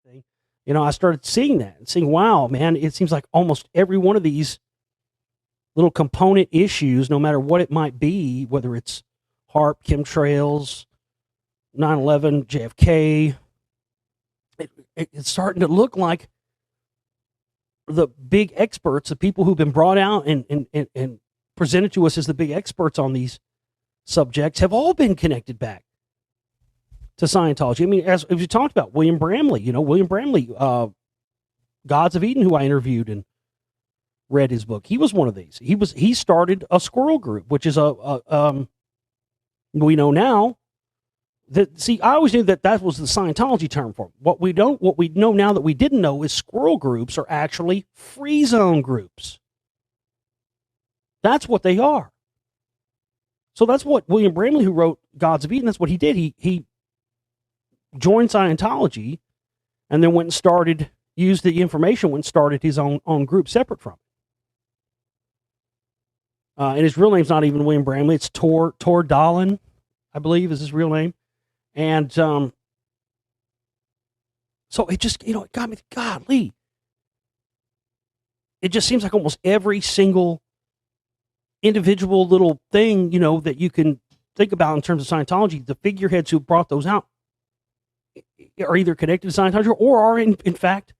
thing, I started seeing that and seeing, wow, man, it seems like almost every one of these little component issues, no matter what it might be, whether it's HAARP, chemtrails, 9/11, JFK, it's starting to look like the big experts, the people who've been brought out and presented to us as the big experts on these subjects, have all been connected back to Scientology. I mean, as we talked about, William Bramley, Gods of Eden, who I interviewed and read his book, he was one of these. He started a squirrel group, which is we know now that, see, I always knew that was the Scientology term for it. What we know now that we didn't know is squirrel groups are actually free zone groups. That's what they are. So that's what William Bramley, who wrote Gods of Eden, that's what he did. He joined Scientology and then went and used the information, went and started his own group separate from it. And his real name's not even William Bramley. It's Tor Dalin, I believe, is his real name. And so it just, it got me, golly. It just seems like almost every single individual little thing, that you can think about in terms of Scientology, the figureheads who brought those out are either connected to Scientology or are, in fact,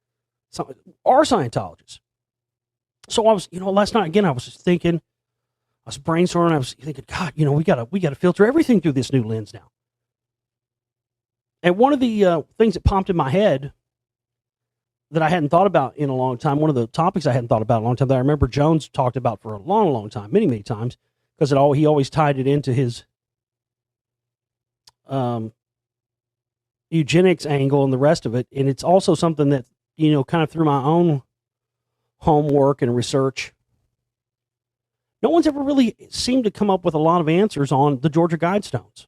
are Scientologists. So I was, last night, again, I was just thinking, I was brainstorming, I was thinking, God, we gotta filter everything through this new lens now. And one of the things that popped in my head that I hadn't thought about in a long time, one of the topics I hadn't thought about in a long time that I remember Jones talked about for a long, long time, many, many times, because he always tied it into his eugenics angle and the rest of it. And it's also something that, kind of through my own homework and research, no one's ever really seemed to come up with a lot of answers on the Georgia Guidestones.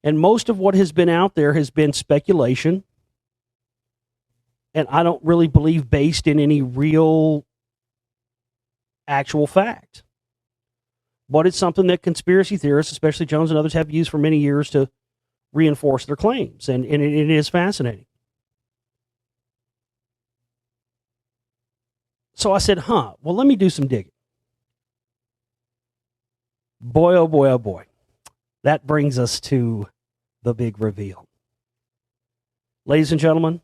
And most of what has been out there has been speculation, and I don't really believe based in any real actual fact. But it's something that conspiracy theorists, especially Jones and others, have used for many years to reinforce their claims, and it is fascinating. So I said, well, let me do some digging. Boy, oh boy, oh boy. That brings us to the big reveal. Ladies and gentlemen,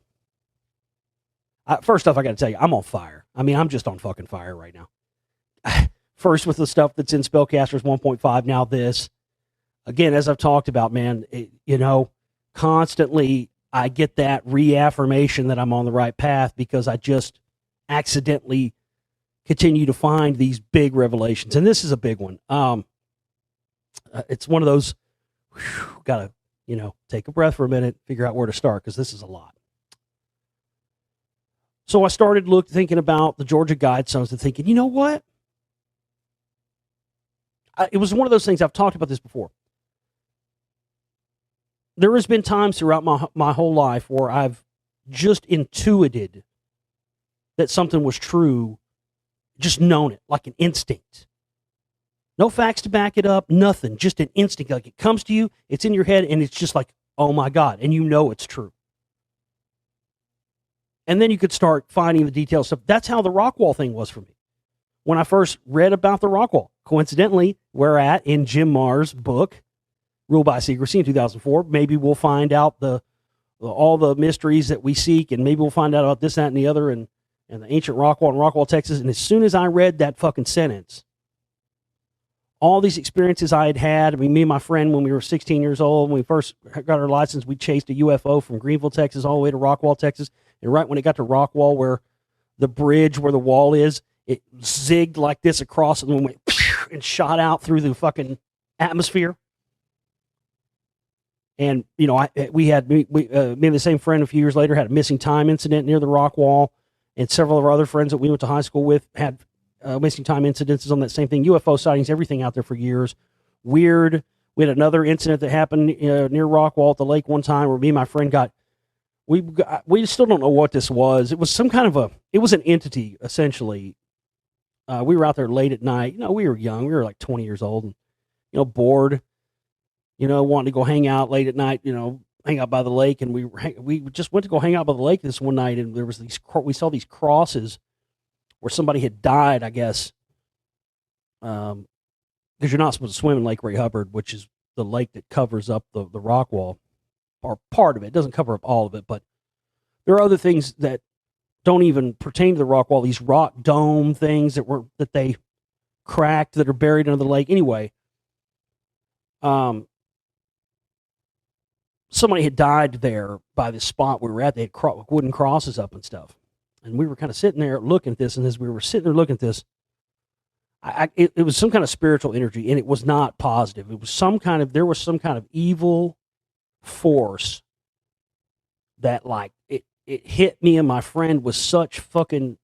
first off, I got to tell you, I'm on fire. I mean, I'm just on fucking fire right now. First with the stuff that's in Spellcasters 1.5, now this. Again, as I've talked about, man, constantly I get that reaffirmation that I'm on the right path because I just accidentally continue to find these big revelations. And this is a big one. It's one of those, gotta, take a breath for a minute, figure out where to start, because this is a lot. So I started thinking about the Georgia Guidestones and thinking, you know what? It was one of those things, I've talked about this before. There has been times throughout my whole life where I've just intuited that something was true, just known it, like an instinct. No facts to back it up, nothing, just an instinct. Like it comes to you, it's in your head, and it's just like, oh my God, and it's true. And then you could start finding the details. So that's how the Rockwall thing was for me. When I first read about the Rockwall, coincidentally, we're in Jim Marr's book, Rule by Secrecy, in 2004. Maybe we'll find out all the mysteries that we seek, and maybe we'll find out about this, that, and the other, and the ancient Rockwall in Rockwall, Texas. And as soon as I read that fucking sentence, all these experiences I had, me and my friend, when we were 16 years old, when we first got our license, we chased a UFO from Greenville, Texas, all the way to Rockwall, Texas. And right when it got to Rockwall, where the bridge, where the wall is, it zigged like this across and then went and shot out through the fucking atmosphere. And, me and the same friend a few years later had a missing time incident near the Rockwall, and several of our other friends that we went to high school with had missing time incidences on that same thing. UFO sightings, everything out there for years. Weird. We had another incident that happened near Rockwall at the lake one time where me and my friend we still don't know what this was. It was some kind of it was an entity, essentially. We were out there late at night. We were young. We were like 20 years old and, bored, wanting to go hang out late at night, hang out by the lake, and we just went to go hang out by the lake this one night, and there was we saw these crosses where somebody had died, I guess, because you're not supposed to swim in Lake Ray Hubbard, which is the lake that covers up the rock wall, or part of it. It doesn't cover up all of it, but there are other things that don't even pertain to the rock wall. These rock dome things that they cracked that are buried under the lake. Anyway, somebody had died there by this spot we were at. They had wooden crosses up and stuff, and we were kind of sitting there looking at this. And as we were sitting there looking at this, it was some kind of spiritual energy, and it was not positive. It was there was some kind of evil force that, like, it hit me and my friend with such fucking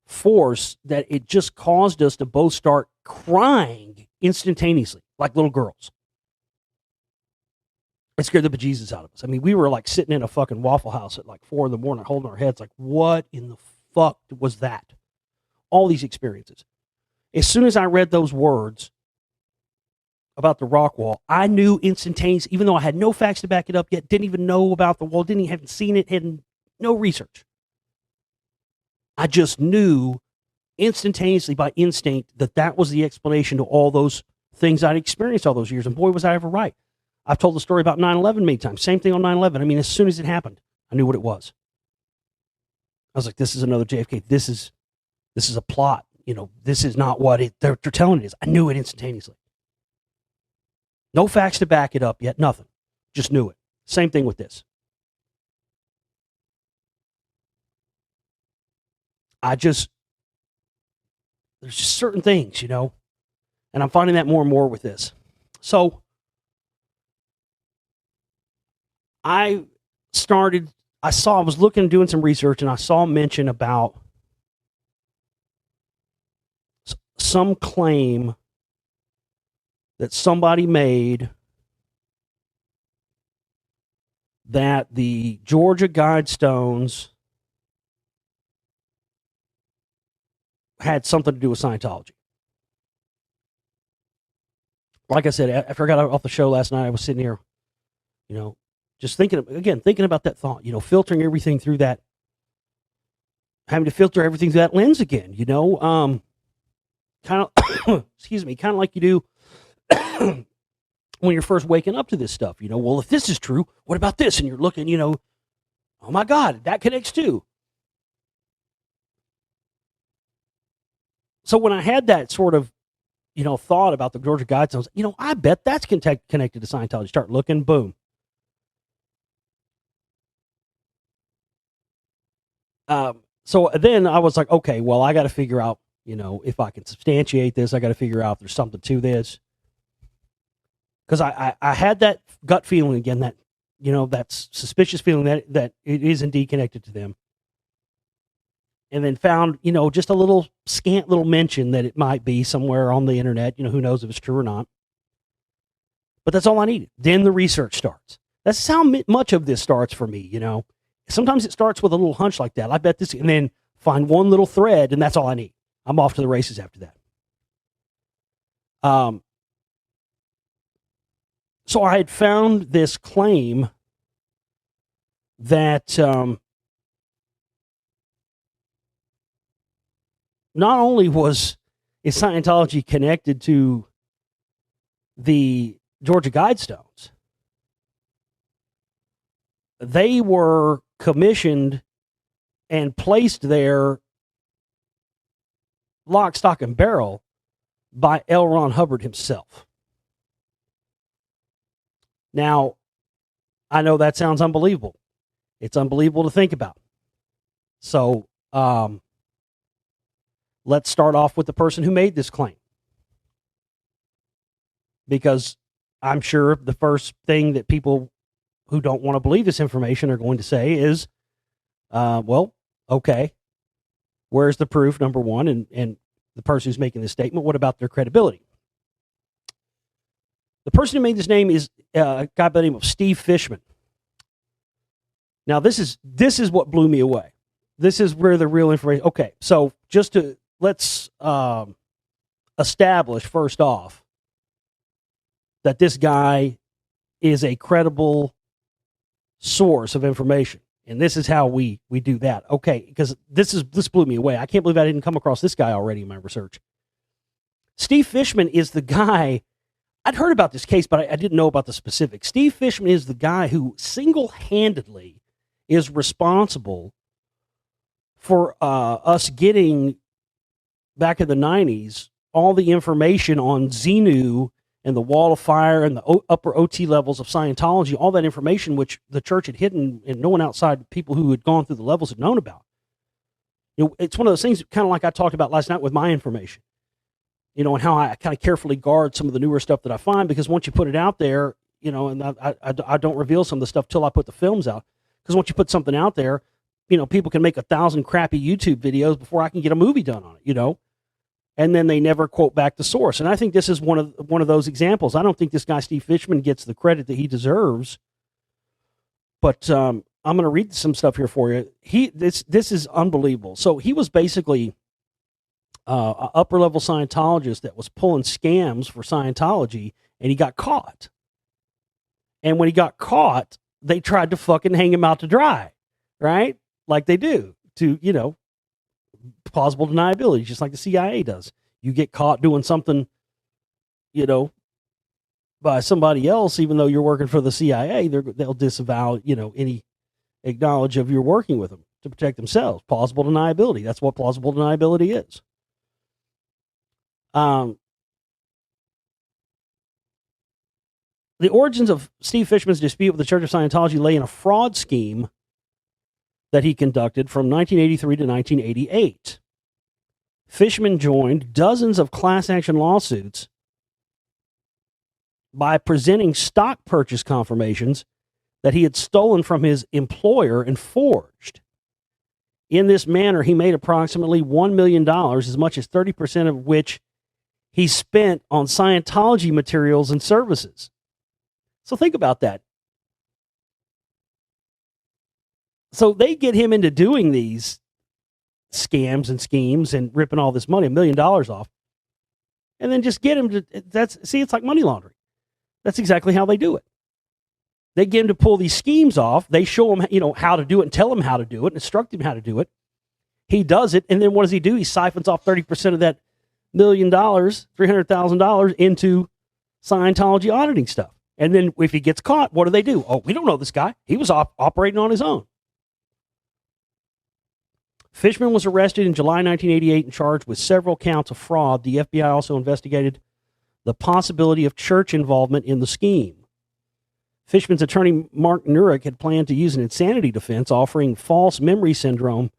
force that it just caused us to both start crying instantaneously, like little girls. It scared the bejesus out of us. I mean, we were like sitting in a fucking Waffle House at like 4 a.m, holding our heads like, what in the fuck was that? All these experiences. As soon as I read those words about the rock wall, I knew instantaneously, even though I had no facts to back it up yet, didn't even know about the wall, haven't seen it, had no research. I just knew instantaneously by instinct that was the explanation to all those things I'd experienced all those years. And boy, was I ever right. I've told the story about 9/11 many times. Same thing on 9/11. I mean, as soon as it happened, I knew what it was. I was like, this is another JFK. This is a plot. You know, this is not what they're telling it is. I knew it instantaneously. No facts to back it up yet. Nothing. Just knew it. Same thing with this. There's just certain things, and I'm finding that more and more with this. So I was looking, doing some research, and I saw mention about some claim that somebody made that the Georgia Guidestones had something to do with Scientology. Like I said, after I got off the show last night, I was sitting here, just thinking about that thought, filtering everything through that, having to filter everything through that lens again, kind of, excuse me, kind of like you do when you're first waking up to this stuff, well, if this is true, what about this? And you're looking, oh my God, that connects too. So when I had that sort of, thought about the Georgia Guidestones, I bet that's connected to Scientology. Start looking, boom. So then I was like, okay, well, I got to figure out, if I can substantiate this. I got to figure out if there's something to this. Because I had that gut feeling again, that, that suspicious feeling that it is indeed connected to them. And then found, just a little scant little mention that it might be somewhere on the internet. Who knows if it's true or not. But that's all I needed. Then the research starts. That's how much of this starts for me, Sometimes it starts with a little hunch like that. I bet this, and then find one little thread, and that's all I need. I'm off to the races after that. So I had found this claim that not only is Scientology connected to the Georgia Guidestones, they were commissioned and placed there lock, stock, and barrel by L.Ron Hubbard himself. Now, I know that sounds unbelievable. It's unbelievable to think about. So, let's start off with the person who made this claim. Because I'm sure the first thing that people who don't want to believe this information are going to say is, well, okay, where's the proof, number one, and the person who's making this statement, what about their credibility? The person who made this name is a guy by the name of Steve Fishman. Now, this is what blew me away. This is where the real information. Okay, so let's establish first off that this guy is a credible source of information. And this is how we do that. Okay, because this blew me away. I can't believe I didn't come across this guy already in my research. Steve Fishman is the guy. I'd heard about this case, but I didn't know about the specifics. Steve Fishman is the guy who single-handedly is responsible for us getting, back in the 90s, all the information on Xenu and the Wall of Fire and the upper OT levels of Scientology, all that information which the church had hidden and no one outside people who had gone through the levels had known about. It's one of those things kind of like I talked about last night with my information, and how I kind of carefully guard some of the newer stuff that I find, because once you put it out there, and I don't reveal some of the stuff till I put the films out, because once you put something out there, people can make 1,000 crappy YouTube videos before I can get a movie done on it, and then they never quote back the source. And I think this is one of those examples. I don't think this guy Steve Fishman gets the credit that he deserves. But I'm going to read some stuff here for you. This is unbelievable. So he was basically an upper level Scientologist that was pulling scams for Scientology, and he got caught. And when he got caught, they tried to fucking hang him out to dry, right? Like they do to plausible deniability, just like the CIA does. You get caught doing something, by somebody else, even though you're working for the CIA, they'll disavow, any acknowledge of you're working with them to protect themselves. Plausible deniability. That's what plausible deniability is. The origins of Steve Fishman's dispute with the Church of Scientology lay in a fraud scheme that he conducted from 1983 to 1988. Fishman joined dozens of class action lawsuits by presenting stock purchase confirmations that he had stolen from his employer and forged. In this manner, he made approximately $1 million, as much as 30% of which he spent on Scientology materials and services. So think about that. So they get him into doing these scams and schemes and ripping all this money, $1 million off, and then just get him to, it's like money laundering. That's exactly how they do it. They get him to pull these schemes off. They show him, how to do it and tell him how to do it and instruct him how to do it. He does it. And then what does he do? He siphons off 30% of that $1 million, $300,000 into Scientology auditing stuff. And then if he gets caught, what do? Oh, we don't know this guy. He was operating on his own. Fishman was arrested in July 1988 and charged with several counts of fraud. The FBI also investigated the possibility of church involvement in the scheme. Fishman's attorney, Mark Nurek, had planned to use an insanity defense, offering false memory syndrome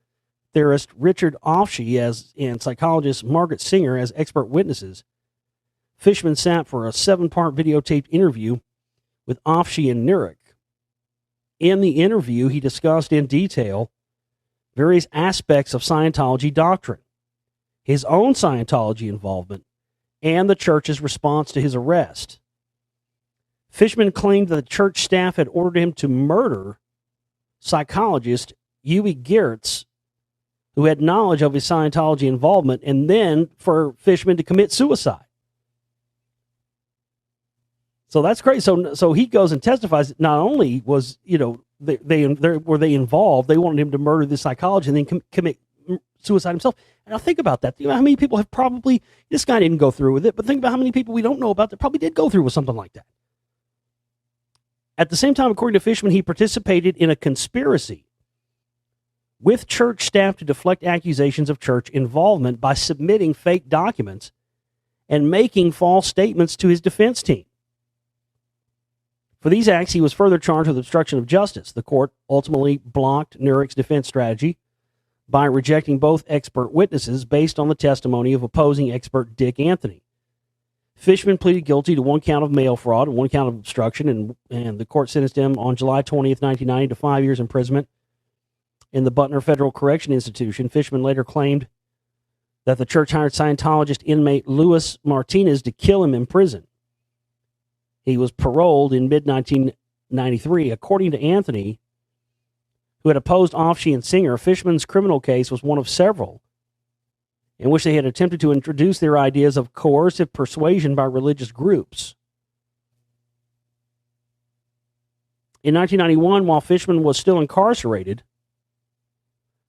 theorist Richard Offshee and psychologist Margaret Singer as expert witnesses. Fishman sat for a 7-part videotaped interview with Offshee and Nurek. In the interview, he discussed in detail various aspects of Scientology doctrine, his own Scientology involvement, and the church's response to his arrest. Fishman claimed that the church staff had ordered him to murder psychologist Huey Gertz, who had knowledge of his Scientology involvement, and then for Fishman to commit suicide. So that's crazy. So he goes and testifies that not only was, they were they involved, they wanted him to murder this psychologist and then commit suicide himself. And I think about that. How many people have probably, this guy didn't go through with it, but think about how many people we don't know about that probably did go through with something like that. At the same time, according to Fishman, he participated in a conspiracy with church staff to deflect accusations of church involvement by submitting fake documents and making false statements to his defense team. For these acts, he was further charged with obstruction of justice. The court ultimately blocked Nurek's defense strategy by rejecting both expert witnesses based on the testimony of opposing expert Dick Anthony. Fishman pleaded guilty to 1 count of mail fraud and 1 count of obstruction, and the court sentenced him on July 20th, 1990 to 5 years imprisonment in the Butner Federal Correction Institution. Fishman later claimed that the church hired Scientologist inmate Luis Martinez to kill him in prison. He was paroled in mid-1993. According to Anthony, who had opposed Offshee and Singer, Fishman's criminal case was one of several in which they had attempted to introduce their ideas of coercive persuasion by religious groups. In 1991, while Fishman was still incarcerated,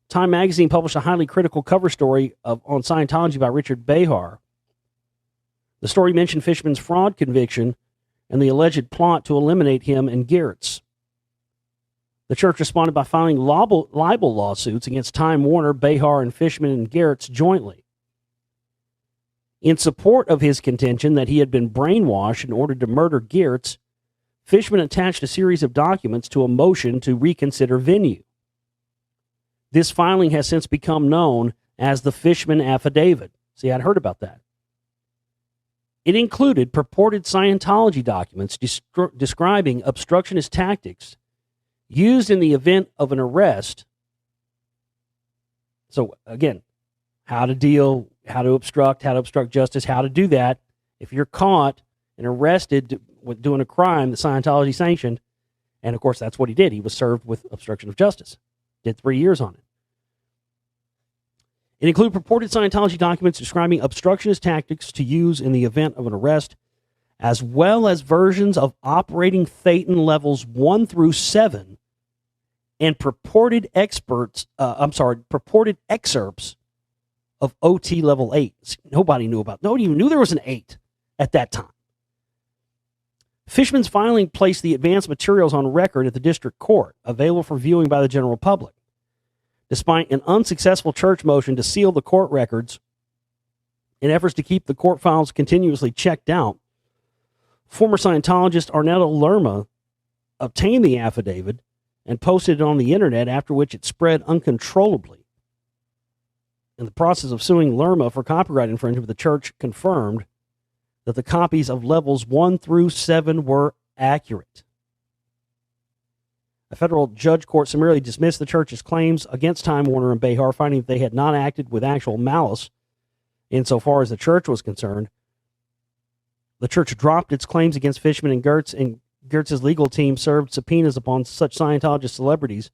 Time magazine published a highly critical cover story on Scientology by Richard Behar. The story mentioned Fishman's fraud conviction and the alleged plot to eliminate him and Gerritz. The church responded by filing libel lawsuits against Time Warner, Behar, and Fishman and Gerritz jointly. In support of his contention that he had been brainwashed in order to murder Gerritz, Fishman attached a series of documents to a motion to reconsider venue. This filing has since become known as the Fishman Affidavit. See, I'd heard about that. It included purported Scientology documents describing obstructionist tactics used in the event of an arrest. So, again, how to obstruct justice, how to do that. If you're caught and arrested with doing a crime that Scientology sanctioned, and of course that's what he did. He was served with obstruction of justice. Did 3 years on it. It included purported Scientology documents describing obstructionist tactics to use in the event of an arrest, as well as versions of operating Thetan levels 1 through 7 and purported excerpts of OT level 8. Nobody even knew there was an 8 at that time. Fishman's filing placed the advanced materials on record at the district court, available for viewing by the general public. Despite an unsuccessful church motion to seal the court records in efforts to keep the court files continuously checked out, former Scientologist Arnetta Lerma obtained the affidavit and posted it on the internet, after which it spread uncontrollably. In the process of suing Lerma for copyright infringement, the church confirmed that the copies of levels 1 through 7 were accurate. A federal judge court summarily dismissed the church's claims against Time Warner and Behar, finding that they had not acted with actual malice insofar as the church was concerned. The church dropped its claims against Fishman and Gertz, and Gertz's legal team served subpoenas upon such Scientologist celebrities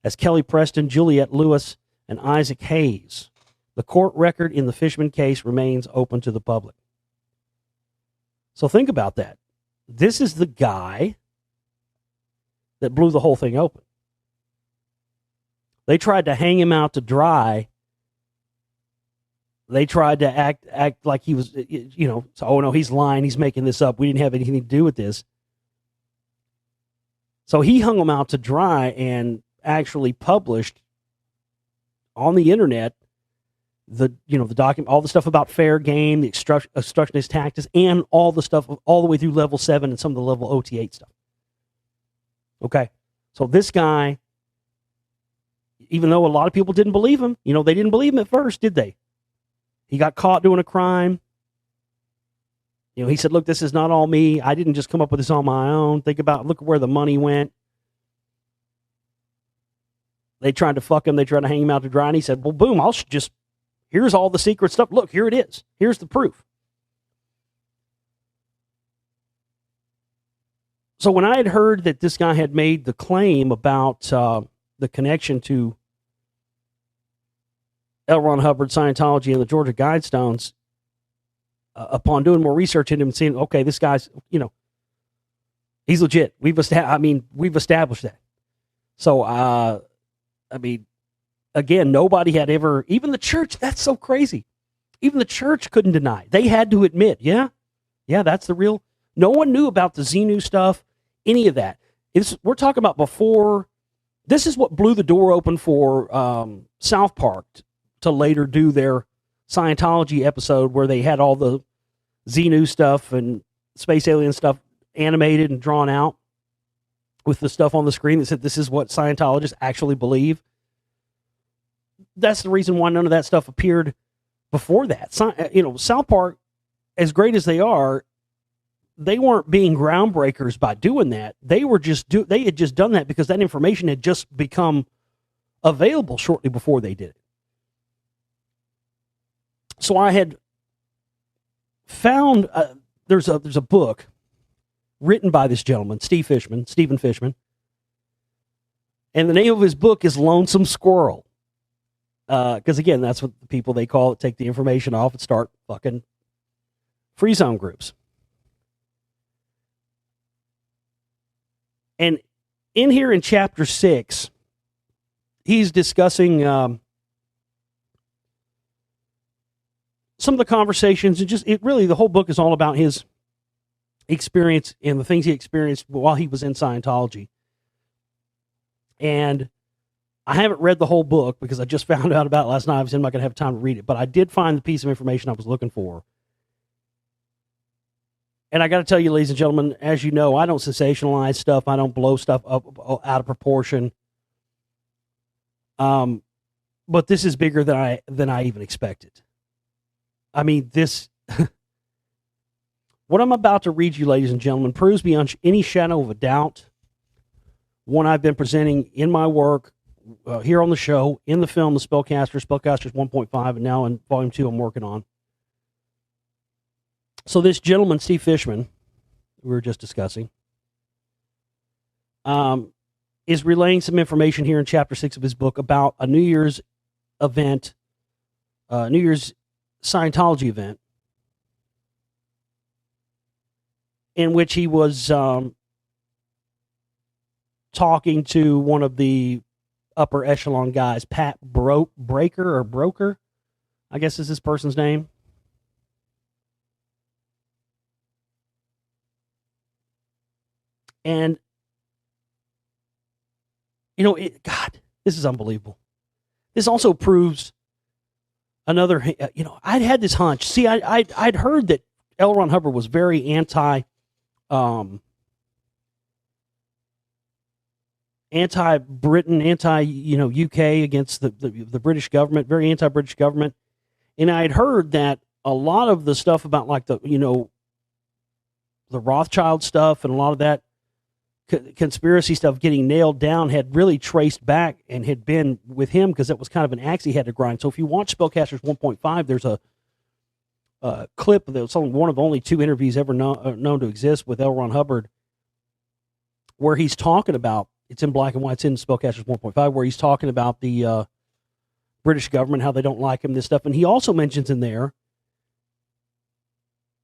as Kelly Preston, Juliette Lewis, and Isaac Hayes. The court record in the Fishman case remains open to the public. So think about that. This is the guy that blew the whole thing open. They tried to hang him out to dry. They tried to act like he was, so, oh no, he's lying, he's making this up. We didn't have anything to do with this. So he hung him out to dry and actually published on the internet the document, all the stuff about fair game, the obstructionist tactics, and all the stuff all the way through level 7 and some of the level OT8 stuff. Okay, so this guy, even though a lot of people didn't believe him, they didn't believe him at first, did they? He got caught doing a crime. He said, look, this is not all me. I didn't just come up with this on my own. Look at where the money went. They tried to fuck him. They tried to hang him out to dry. And he said, well, boom, here's all the secret stuff. Look, here it is. Here's the proof. So when I had heard that this guy had made the claim about the connection to L.Ron Hubbard, Scientology, and the Georgia Guidestones, upon doing more research into him and seeing, okay, this guy's, he's legit. We've established that. So, again, nobody had ever, even the church, that's so crazy. Even the church couldn't deny. They had to admit, yeah, that's the real, no one knew about the Xenu stuff, any of that. We're talking about before, this is what blew the door open for South Park to later do their Scientology episode where they had all the Xenu stuff and space alien stuff animated and drawn out with the stuff on the screen that said this is what Scientologists actually believe. That's the reason why none of that stuff appeared before that. South Park, as great as they are, they weren't being groundbreakers by doing that. They had just done that because that information had just become available shortly before they did it. So I had found there's a book written by this gentleman, Stephen Fishman, and the name of his book is Lonesome Squirrel. Because again, that's what the people they call it take the information off and start fucking free zone groups. And in here in chapter 6, he's discussing some of the conversations, and really the whole book is all about his experience and the things he experienced while he was in Scientology. And I haven't read the whole book because I just found out about it last night. Obviously, I'm not going to have time to read it, but I did find the piece of information I was looking for. And I got to tell you, ladies and gentlemen, as you know, I don't sensationalize stuff. I don't blow stuff up out of proportion. But this is bigger than I even expected. I mean, this, what I'm about to read you, ladies and gentlemen, proves beyond any shadow of a doubt one I've been presenting in my work, here on the show, in the film, The Spellcasters 1.5, and now in Volume 2 I'm working on. So this gentleman, Steve Fishman, we were just discussing, is relaying some information here in Chapter 6 of his book about a New Year's event, New Year's Scientology event, in which he was talking to one of the upper echelon guys, Pat Broker, I guess is this person's name. And, you know, God, this is unbelievable. This also proves another, you know, I'd had this hunch. See, I'd heard that L.Ron Hubbard was very anti-Britain, UK against the British government, very anti-British government. And I'd heard that a lot of the stuff about like the Rothschild stuff and a lot of that conspiracy stuff getting nailed down had really traced back and had been with him because that was kind of an axe he had to grind. So if you watch Spellcasters 1.5, there's a clip that was one of only 2 interviews ever known to exist with L.Ron Hubbard, where he's talking about, it's in black and white, it's in Spellcasters 1.5, where he's talking about the British government, how they don't like him, this stuff. And he also mentions in there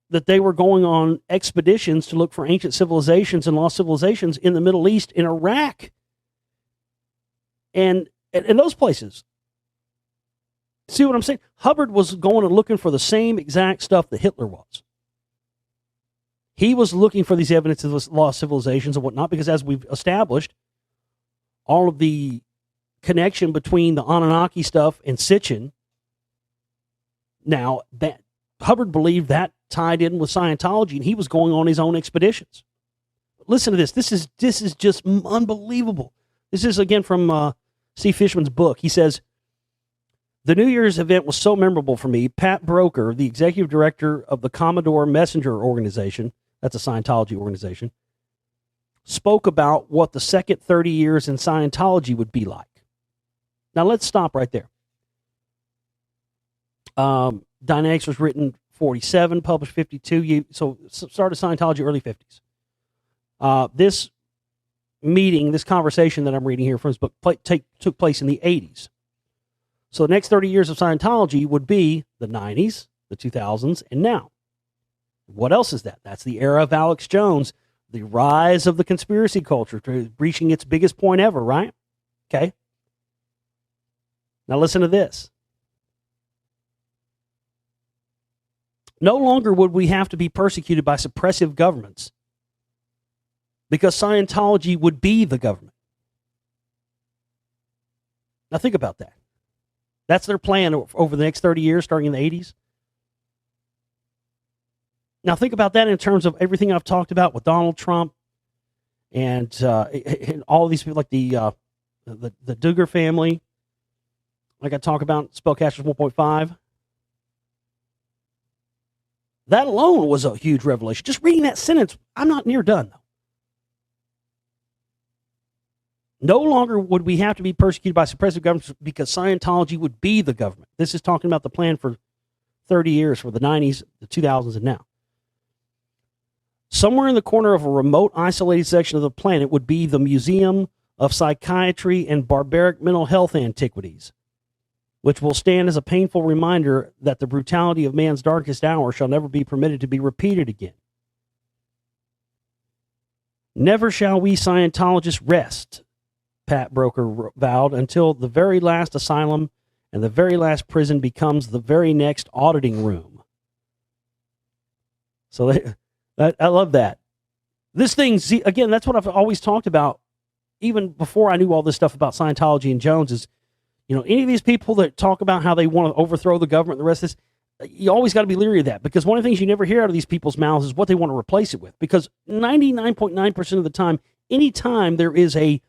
that they were going on expeditions to look for ancient civilizations and lost civilizations in the Middle East, in Iraq, and in those places. See what I'm saying? Hubbard was going and looking for the same exact stuff that Hitler was. He was looking for these evidence of lost civilizations and whatnot, because as we've established, all of the connection between the Anunnaki stuff and Sitchin, now that Hubbard believed that tied in with Scientology, and he was going on his own expeditions. Listen to this. This is just unbelievable. This is, again, from Steve Fishman's book. He says, the New Year's event was so memorable for me. Pat Broker, the executive director of the Commodore Messenger organization, that's a Scientology organization, spoke about what the second 30 years in Scientology would be like. Now, let's stop right there. Dynamics was written 47, published 52. So started Scientology early 50s. This meeting, this conversation that I'm reading here from his book, took place in the 80s. So the next 30 years of Scientology would be the 90s, the 2000s, and now. What else is that? That's the era of Alex Jones, the rise of the conspiracy culture, reaching its biggest point ever, right? Okay. Now listen to this. No longer would we have to be persecuted by suppressive governments because Scientology would be the government. Now think about that. That's their plan over the next 30 years, starting in the 80s. Now think about that in terms of everything I've talked about with Donald Trump and all these people, like the Duggar family, like I talk about Spellcasters 1.5. That alone was a huge revelation. Just reading that sentence, I'm not near done, though. No longer would we have to be persecuted by suppressive governments because Scientology would be the government. This is talking about the plan for 30 years, for the 90s, the 2000s, and now. Somewhere in the corner of a remote, isolated section of the planet would be the Museum of Psychiatry and Barbaric Mental Health Antiquities, which will stand as a painful reminder that the brutality of man's darkest hour shall never be permitted to be repeated again. Never shall we Scientologists rest, Pat Broker vowed, until the very last asylum and the very last prison becomes the very next auditing room. So I love that. This thing, again, that's what I've always talked about, even before I knew all this stuff about Scientology and Jones, is, any of these people that talk about how they want to overthrow the government and the rest of this, you always got to be leery of that, because one of the things you never hear out of these people's mouths is what they want to replace it with. Because 99.9% of the time, anytime there is an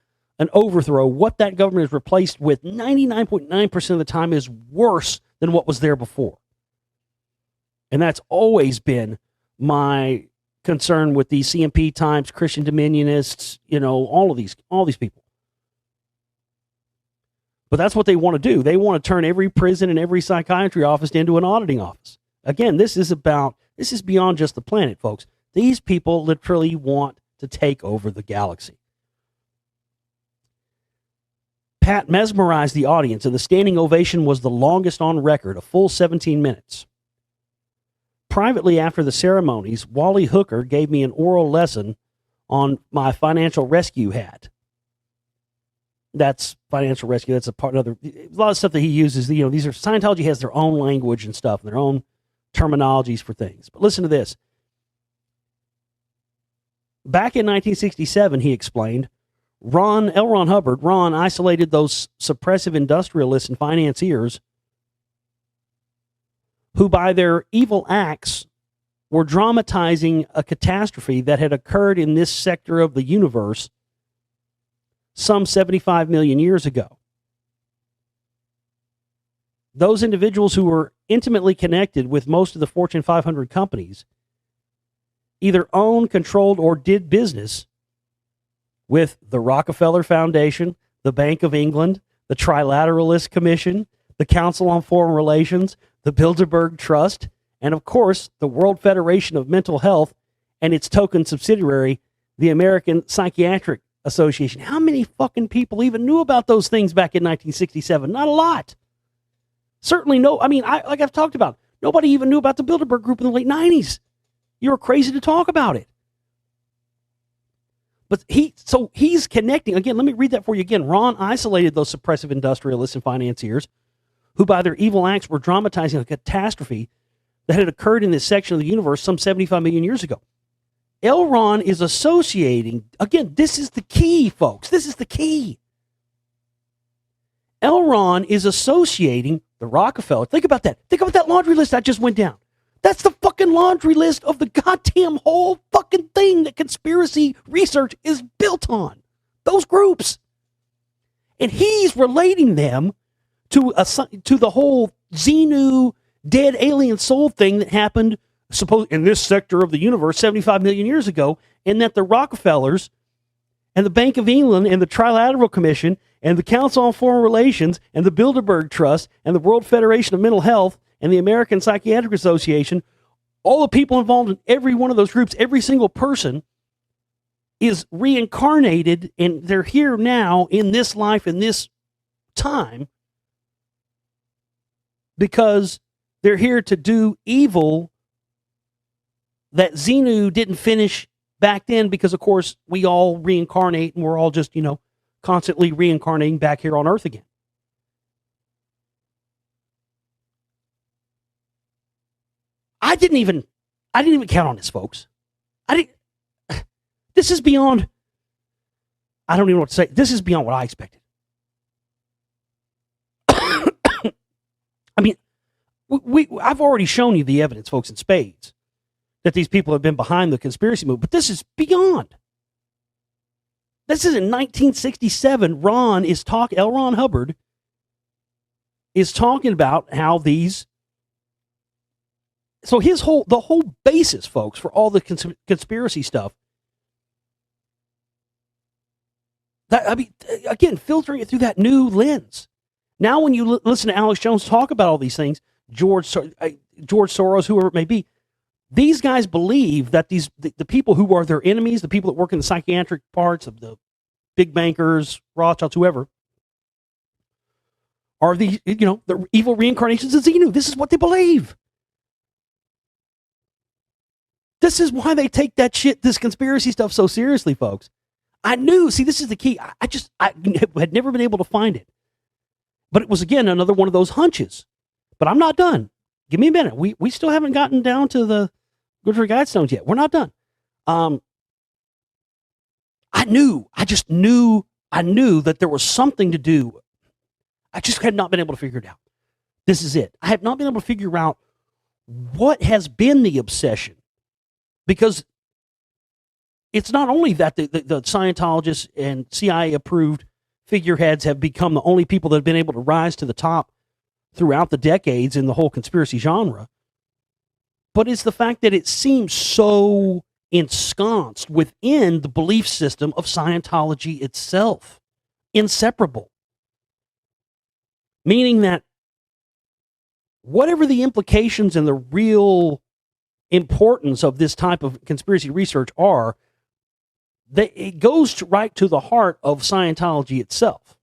overthrow, what that government is replaced with 99.9% of the time is worse than what was there before. And that's always been my concern with these CMP types, Christian Dominionists, all these people. But that's what they want to do. They want to turn every prison and every psychiatry office into an auditing office. Again, this is beyond just the planet, folks. These people literally want to take over the galaxy. Pat mesmerized the audience, and the standing ovation was the longest on record, a full 17 minutes. Privately after the ceremonies, Wally Hooker gave me an oral lesson on my financial rescue hat. That's financial rescue. That's a lot of stuff that he uses. Scientology has their own language and stuff, and their own terminologies for things. But listen to this. Back in 1967, he explained, L.Ron Hubbard, Ron isolated those suppressive industrialists and financiers who by their evil acts were dramatizing a catastrophe that had occurred in this sector of the universe some 75 million years ago. Those individuals who were intimately connected with most of the Fortune 500 companies either owned, controlled, or did business with the Rockefeller Foundation, the Bank of England, the Trilateralist Commission, the Council on Foreign Relations, the Bilderberg Trust, and of course, the World Federation of Mental Health and its token subsidiary, the American Psychiatric Association. How many fucking people even knew about those things back in 1967? Not a lot. Certainly no. Like I've talked about, nobody even knew about the Bilderberg Group in the late 90s. You were crazy to talk about it. But he's connecting. Again, let me read that for you again. Ron isolated those suppressive industrialists and financiers who by their evil acts were dramatizing a catastrophe that had occurred in this section of the universe some 75 million years ago. L.Ron is associating, again, this is the key, folks. This is the key. L.Ron is associating the Rockefeller. Think about that. Think about that laundry list I just went down. That's the fucking laundry list of the goddamn whole fucking thing that conspiracy research is built on. Those groups. And he's relating them to the whole Xenu dead alien soul thing that happened in this sector of the universe 75 million years ago, and that the Rockefellers and the Bank of England and the Trilateral Commission and the Council on Foreign Relations and the Bilderberg Trust and the World Federation of Mental Health and the American Psychiatric Association, all the people involved in every one of those groups, every single person is reincarnated, and they're here now in this life, in this time, because they're here to do evil that Xenu didn't finish back then, because, of course, we all reincarnate, and we're all just, constantly reincarnating back here on Earth again. I didn't even count on this, folks. This is beyond, I don't even know what to say. This is beyond what I expected. I've already shown you the evidence, folks, in spades, that these people have been behind the conspiracy movement, but this is beyond. This is in 1967. L.Ron Hubbard is talking about how these. So the whole basis, folks, for all the conspiracy stuff. Again, filtering it through that new lens. Now, when you listen to Alex Jones talk about all these things, George Soros, whoever it may be, these guys believe that the people who are their enemies, the people that work in the psychiatric parts of the big bankers, Rothschilds, whoever, are the evil reincarnations of Xenu. This is what they believe. This is why they take this conspiracy stuff so seriously, folks. I knew, see, this is the key. I had never been able to find it. But it was, again, another one of those hunches. But I'm not done. Give me a minute. We still haven't gotten down to the Georgia Guidestones yet. We're not done. I just knew that there was something to do. I just had not been able to figure it out. This is it. I have not been able to figure out what has been the obsession. Because it's not only that the Scientologists and CIA-approved figureheads have become the only people that have been able to rise to the top throughout the decades in the whole conspiracy genre, but it's the fact that it seems so ensconced within the belief system of Scientology itself, inseparable. Meaning that whatever the implications and the real importance of this type of conspiracy research are, it goes right to the heart of Scientology itself.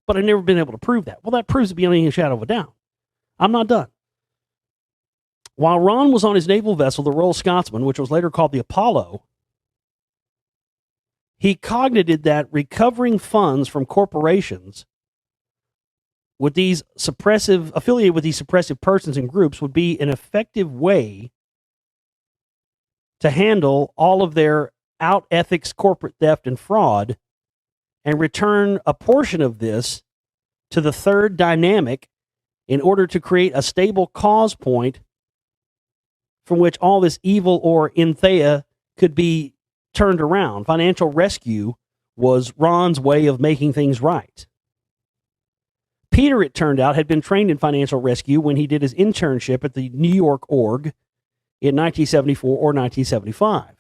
But I've never been able to prove that. Well, that proves to be any shadow of a doubt. I'm not done. While Ron was on his naval vessel, the Royal Scotsman, which was later called the Apollo, he cognited that recovering funds from corporations with these affiliated with these suppressive persons and groups would be an effective way to handle all of their out ethics, corporate theft, and fraud, and return a portion of this to the third dynamic in order to create a stable cause point from which all this evil or enthea could be turned around. Financial rescue was Ron's way of making things right. Peter, it turned out, had been trained in financial rescue when he did his internship at the New York Org in 1974 or 1975.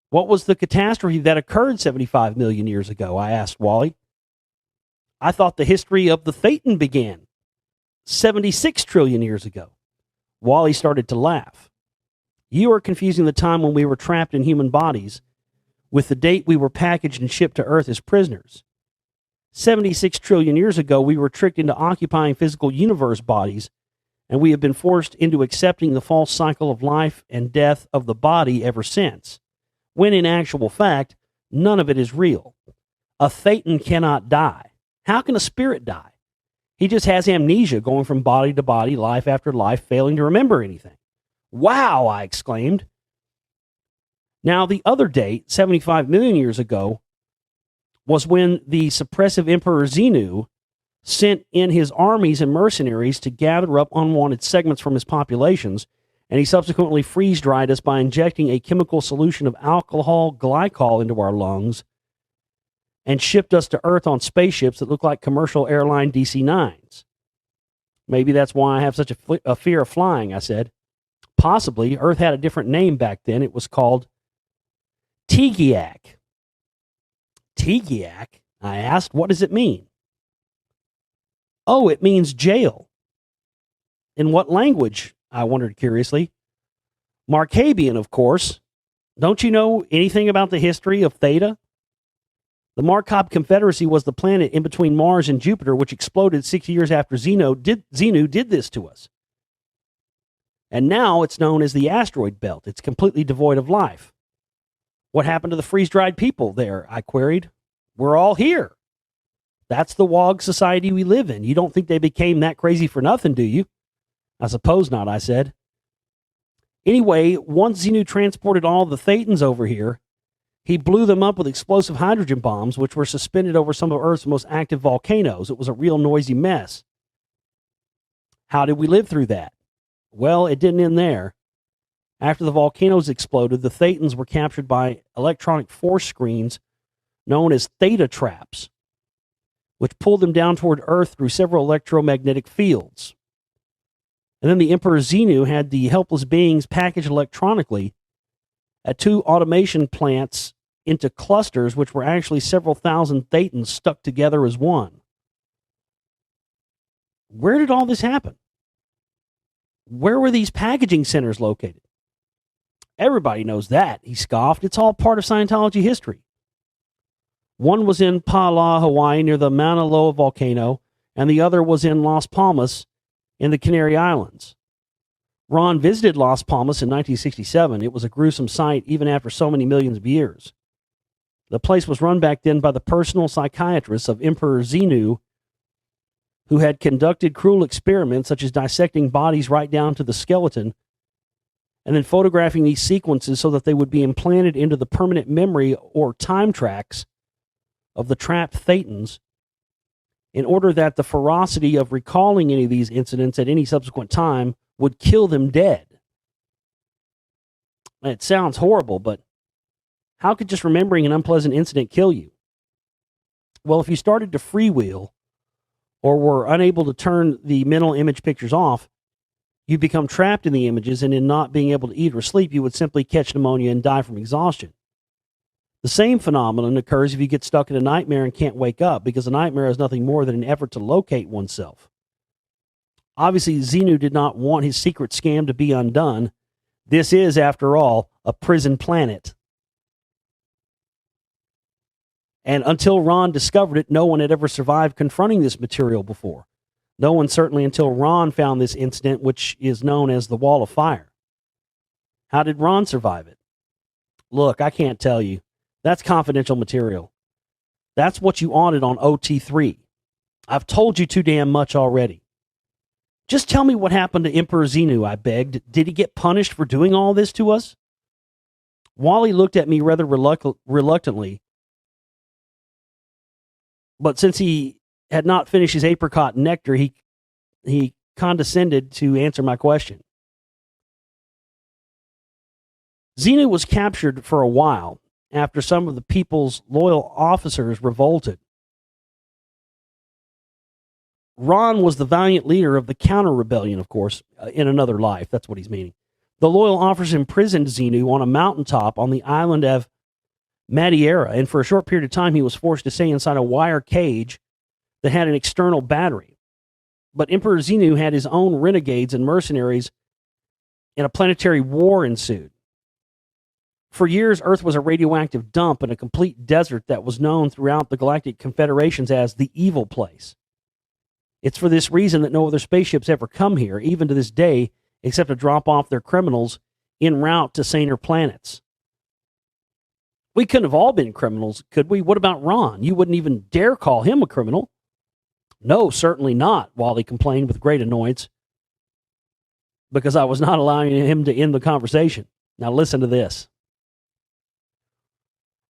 What was the catastrophe that occurred 75 million years ago? I asked Wally. I thought the history of the Thetan began 76 trillion years ago. Wally started to laugh. You are confusing the time when we were trapped in human bodies with the date we were packaged and shipped to Earth as prisoners. 76 trillion years ago, we were tricked into occupying physical universe bodies, and we have been forced into accepting the false cycle of life and death of the body ever since, when in actual fact, none of it is real. A Thetan cannot die. How can a spirit die? He just has amnesia, going from body to body, life after life, failing to remember anything. Wow, I exclaimed. Now, the other date, 75 million years ago, was when the suppressive Emperor Xenu sent in his armies and mercenaries to gather up unwanted segments from his populations, and he subsequently freeze-dried us by injecting a chemical solution of alcohol glycol into our lungs and shipped us to Earth on spaceships that look like commercial airline DC-9s. Maybe that's why I have such a fear of flying, I said. Possibly. Earth had a different name back then. It was called Tegiak. Tegiak? I asked. What does it mean? Oh, it means jail. In what language? I wondered curiously. Markabian, of course. Don't you know anything about the history of Theta? The Markab Confederacy was the planet in between Mars and Jupiter, which exploded 6 years after Xenu did this to us. And now it's known as the asteroid belt. It's completely devoid of life. What happened to the freeze-dried people there? I queried. We're all here. That's the WOG society we live in. You don't think they became that crazy for nothing, do you? I suppose not, I said. Anyway, once Xenu transported all the Thetans over here, he blew them up with explosive hydrogen bombs, which were suspended over some of Earth's most active volcanoes. It was a real noisy mess. How did we live through that? Well, it didn't end there. After the volcanoes exploded, the Thetans were captured by electronic force screens known as theta traps, which pulled them down toward Earth through several electromagnetic fields. And then the Emperor Xenu had the helpless beings packaged electronically at 2 automation plants into clusters, which were actually several thousand Thetans stuck together as one. Where did all this happen? Where were these packaging centers located? Everybody knows that, he scoffed. It's all part of Scientology history. One was in Pala, Hawaii, near the Mauna Loa volcano, and the other was in Las Palmas in the Canary Islands. Ron visited Las Palmas in 1967. It was a gruesome sight even after so many millions of years. The place was run back then by the personal psychiatrist of Emperor Xenu, who had conducted cruel experiments such as dissecting bodies right down to the skeleton and then photographing these sequences so that they would be implanted into the permanent memory or time tracks of the trapped Thetans in order that the ferocity of recalling any of these incidents at any subsequent time would kill them dead. It sounds horrible, but how could just remembering an unpleasant incident kill you? Well, if you started to freewheel or were unable to turn the mental image pictures off, you'd become trapped in the images, and in not being able to eat or sleep, you would simply catch pneumonia and die from exhaustion. The same phenomenon occurs if you get stuck in a nightmare and can't wake up, because a nightmare is nothing more than an effort to locate oneself. Obviously, Xenu did not want his secret scam to be undone. This is, after all, a prison planet. And until Ron discovered it, no one had ever survived confronting this material before. No one, certainly until Ron found this incident, which is known as the Wall of Fire. How did Ron survive it? Look, I can't tell you. That's confidential material. That's what you audit on OT3. I've told you too damn much already. Just tell me what happened to Emperor Xenu, I begged. Did he get punished for doing all this to us? Wally looked at me rather reluctantly, but since he had not finished his apricot nectar, he condescended to answer my question. Xenu was captured for a while after some of the people's loyal officers revolted. Ron was the valiant leader of the counter-rebellion, of course, in another life. That's what he's meaning. The loyal officers imprisoned Xenu on a mountaintop on the island of Madeira, and for a short period of time he was forced to stay inside a wire cage that had an external battery. But Emperor Xenu had his own renegades and mercenaries, and a planetary war ensued. For years, Earth was a radioactive dump and a complete desert that was known throughout the galactic confederations as the evil place. It's for this reason that no other spaceships ever come here, even to this day, except to drop off their criminals en route to saner planets. We couldn't have all been criminals, could we? What about Ron? You wouldn't even dare call him a criminal. No, certainly not, Wally complained with great annoyance, because I was not allowing him to end the conversation. Now listen to this.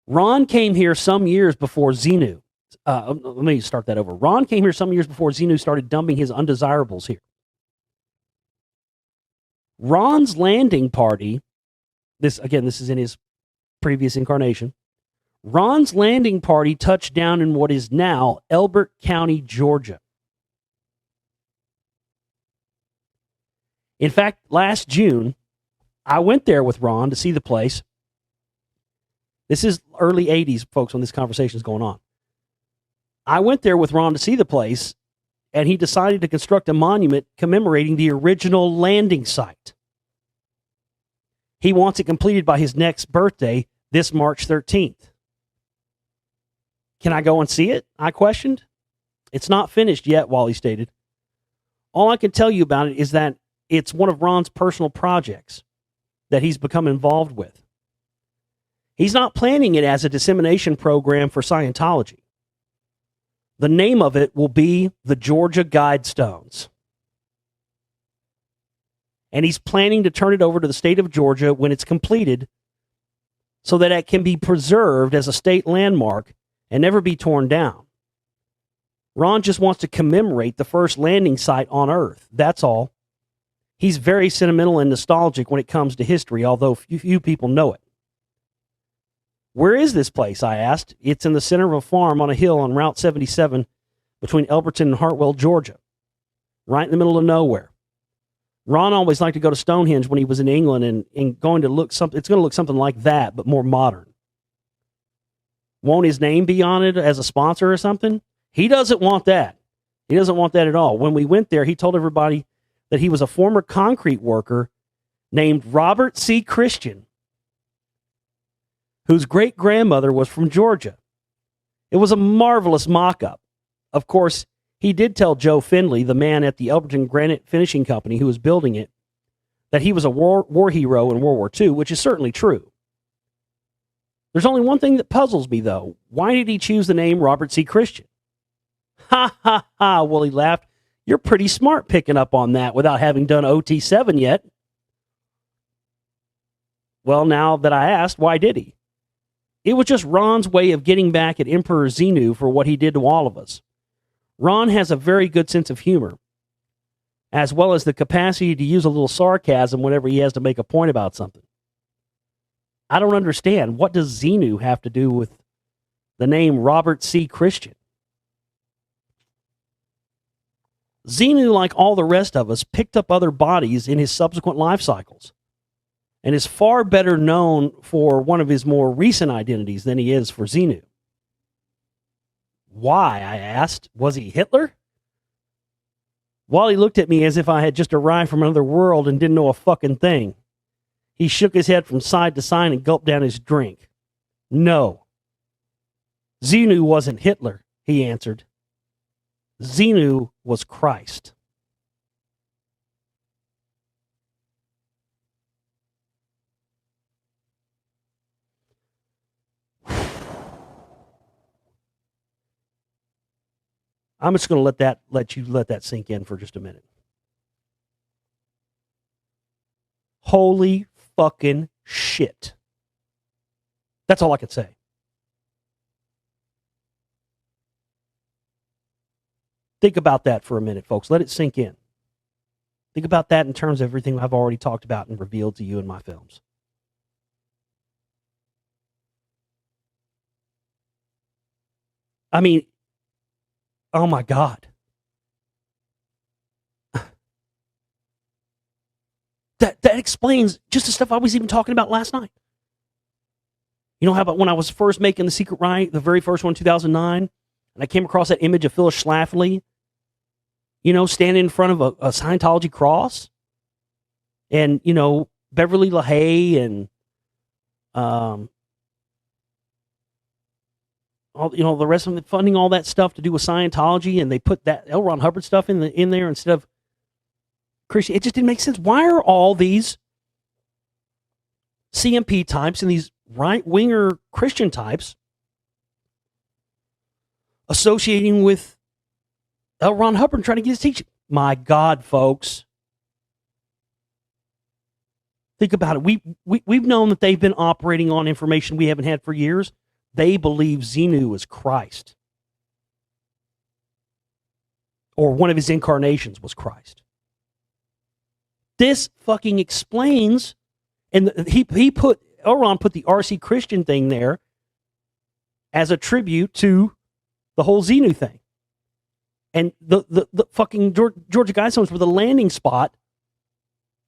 Ron came here some years before Xenu. Let me start that over. Ron came here some years before Xenu started dumping his undesirables here. Ron's landing party, this is in his previous incarnation. Ron's landing party touched down in what is now Elbert County, Georgia. In fact, last June, I went there with Ron to see the place. This is early 80s, folks, when this conversation is going on. I went there with Ron to see the place, and he decided to construct a monument commemorating the original landing site. He wants it completed by his next birthday, this March 13th. Can I go and see it? I questioned. It's not finished yet, Wally stated. All I can tell you about it is that it's one of Ron's personal projects that he's become involved with. He's not planning it as a dissemination program for Scientology. The name of it will be the Georgia Guidestones. And he's planning to turn it over to the state of Georgia when it's completed so that it can be preserved as a state landmark and never be torn down. Ron just wants to commemorate the first landing site on Earth. That's all. He's very sentimental and nostalgic when it comes to history, although few people know it. Where is this place? I asked. It's in the center of a farm on a hill on Route 77 between Elberton and Hartwell, Georgia, right in the middle of nowhere. Ron always liked to go to Stonehenge when he was in England, and going to look something. It's going to look something like that, but more modern. Won't his name be on it as a sponsor or something? He doesn't want that. He doesn't want that at all. When we went there, he told everybody that he was a former concrete worker named Robert C. Christian, whose great-grandmother was from Georgia. It was a marvelous mock-up. Of course, he did tell Joe Findley, the man at the Elberton Granite Finishing Company who was building it, that he was a war hero in World War II, which is certainly true. There's only one thing that puzzles me, though. Why did he choose the name Robert C. Christian? Ha, ha, ha, Willie laughed. You're pretty smart picking up on that without having done OT7 yet. Well, now that I asked, why did he? It was just Ron's way of getting back at Emperor Xenu for what he did to all of us. Ron has a very good sense of humor, as well as the capacity to use a little sarcasm whenever he has to make a point about something. I don't understand. What does Xenu have to do with the name Robert C. Christian? Xenu, like all the rest of us, picked up other bodies in his subsequent life cycles and is far better known for one of his more recent identities than he is for Xenu. Why, I asked. Was he Hitler? Wally looked at me as if I had just arrived from another world and didn't know a fucking thing. He shook his head from side to side and gulped down his drink. No. Xenu wasn't Hitler, he answered. Xenu was Christ. I'm just going to let that sink in for just a minute. Holy fucking shit. That's all I could say. Think about that for a minute, folks. Let it sink in. Think about that in terms of everything I've already talked about and revealed to you in my films. I mean, oh my God. That explains just the stuff I was even talking about last night. You know how about when I was first making The Secret Rite, the very first one, 2009, and I came across that image of Phyllis Schlafly, standing in front of a Scientology cross, and, Beverly LaHaye and, all the rest of them funding all that stuff to do with Scientology, and they put that L.Ron Hubbard stuff in there instead of Christian. It just didn't make sense. Why are all these CMP types and these right-winger Christian types associating with L.Ron Hubbard and trying to get his teaching? My God, folks. Think about it. We've known that they've been operating on information we haven't had for years. They believe Xenu is Christ. Or one of his incarnations was Christ. This fucking explains, and L.Ron put the R.C. Christian thing there as a tribute to the whole Xenu thing. And the fucking Georgia Guidestones were the landing spot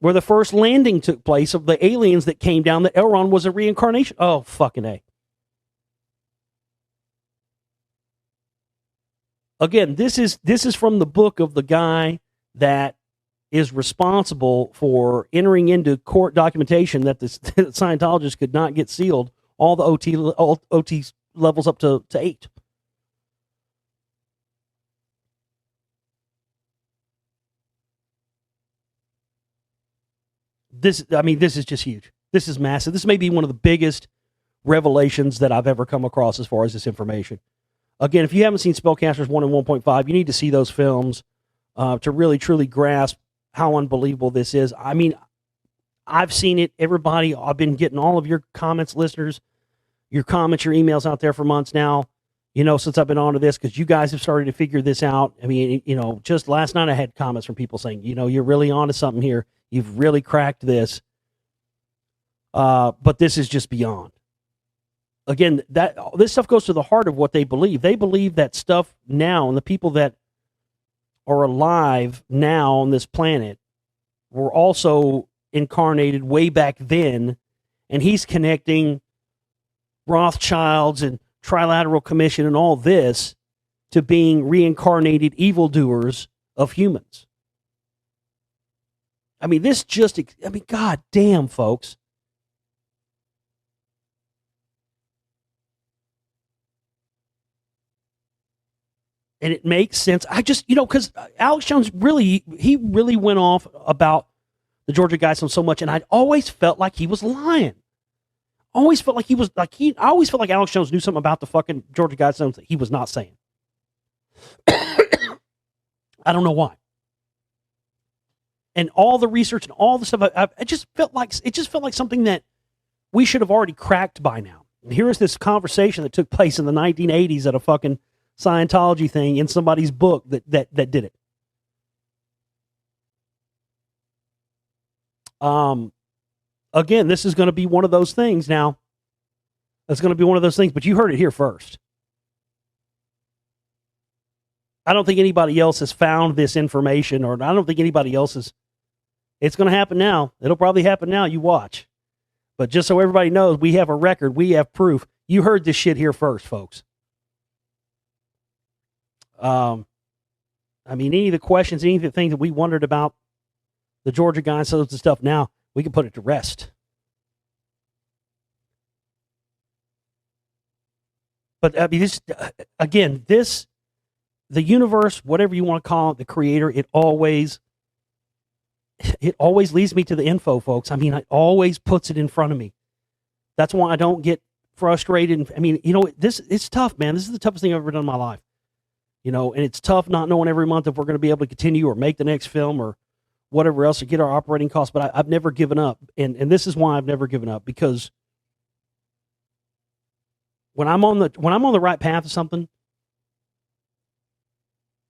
where the first landing took place of the aliens that came down, that L.Ron was a reincarnation. Oh, fucking A. Again, this is from the book of the guy that is responsible for entering into court documentation that the Scientologists could not get sealed, all the OT levels up to 8. This is just huge. This is massive. This may be one of the biggest revelations that I've ever come across as far as this information. Again, if you haven't seen Spellcasters 1 and 1.5, you need to see those films to really, truly grasp how unbelievable this is. I mean, I've seen it. Everybody, I've been getting all of your comments, listeners, your comments, your emails out there for months now, since I've been onto this, because you guys have started to figure this out. I mean, just last night I had comments from people saying, you're really onto something here. You've really cracked this. But this is just beyond. Again, this stuff goes to the heart of what they believe. They believe that stuff now, and the people that are alive now on this planet were also incarnated way back then, and he's connecting Rothschilds and Trilateral Commission and all this to being reincarnated evildoers of humans. I mean, God damn, folks. And it makes sense. I just, because Alex Jones really went off about the Georgia Guidestones so much, and I'd always felt like he was lying. Always felt like he was like I always felt like Alex Jones knew something about the fucking Georgia Guidestones that he was not saying. I don't know why. And all the research and all the stuff, it just felt like something that we should have already cracked by now. And here's this conversation that took place in the 1980s at a fucking Scientology thing in somebody's book that did it. Again, this is going to be one of those things now. It's going to be one of those things, but you heard it here first. I don't think anybody else has found this information, or I don't think anybody else is. It's going to happen now. It'll probably happen now. You watch. But just so everybody knows, we have a record. We have proof. You heard this shit here first, folks. I mean, any of the questions, any of the things that we wondered about the Georgia Guidestones and stuff, now we can put it to rest. But I mean, the universe, whatever you want to call it, the creator, it always leads me to the info, folks. I mean, it always puts it in front of me. That's why I don't get frustrated. I mean, it's tough, man. This is the toughest thing I've ever done in my life. And it's tough not knowing every month if we're going to be able to continue or make the next film or whatever else to get our operating costs. But I've never given up. And this is why I've never given up, because when I'm on the right path of something,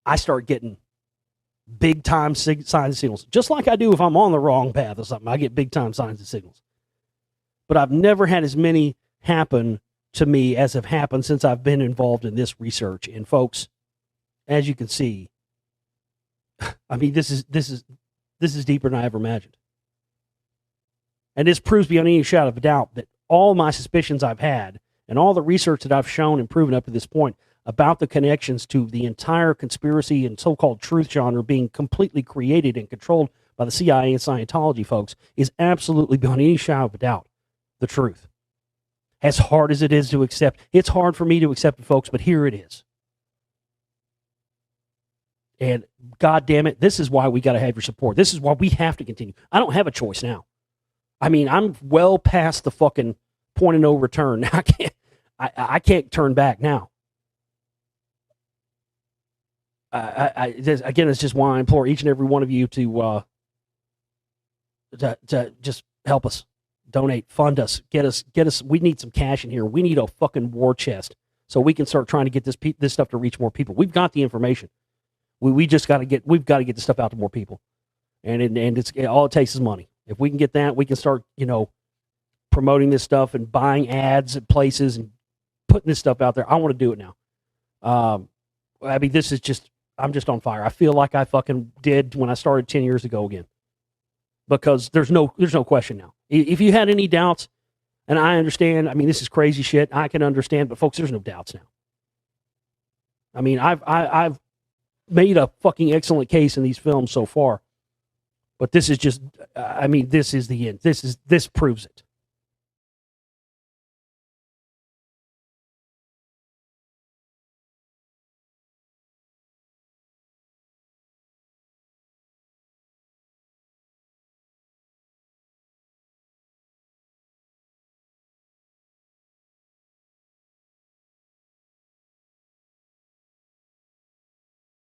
I start getting big time signs and signals, just like I do if I'm on the wrong path or something. I get big time signs and signals. But I've never had as many happen to me as have happened since I've been involved in this research. And folks, as you can see, I mean, this is deeper than I ever imagined. And this proves beyond any shadow of a doubt that all my suspicions I've had and all the research that I've shown and proven up to this point about the connections to the entire conspiracy and so-called truth genre being completely created and controlled by the CIA and Scientology, folks, is absolutely beyond any shadow of a doubt the truth. As hard as it is to accept, it's hard for me to accept it, folks, but here it is. And God damn it, this is why we got to have your support. This is why we have to continue. I don't have a choice now. I mean, I'm well past the fucking point of no return. I can't turn back now. Again, it's just why I implore each and every one of you to just help us, donate, fund us, get us. We need some cash in here. We need a fucking war chest so we can start trying to get this stuff to reach more people. We've got the information. We've got to get this stuff out to more people, and it's all it takes is money. If we can get that, we can start promoting this stuff and buying ads at places and putting this stuff out there. I want to do it now. I mean, this is just. I'm just on fire. I feel like I fucking did when I started 10 years ago again, because there's no question now. If you had any doubts, and I understand, I mean, this is crazy shit. I can understand, but folks, there's no doubts now. I mean, I've made a fucking excellent case in these films so far, but this is just, I mean, this is the end. This proves it.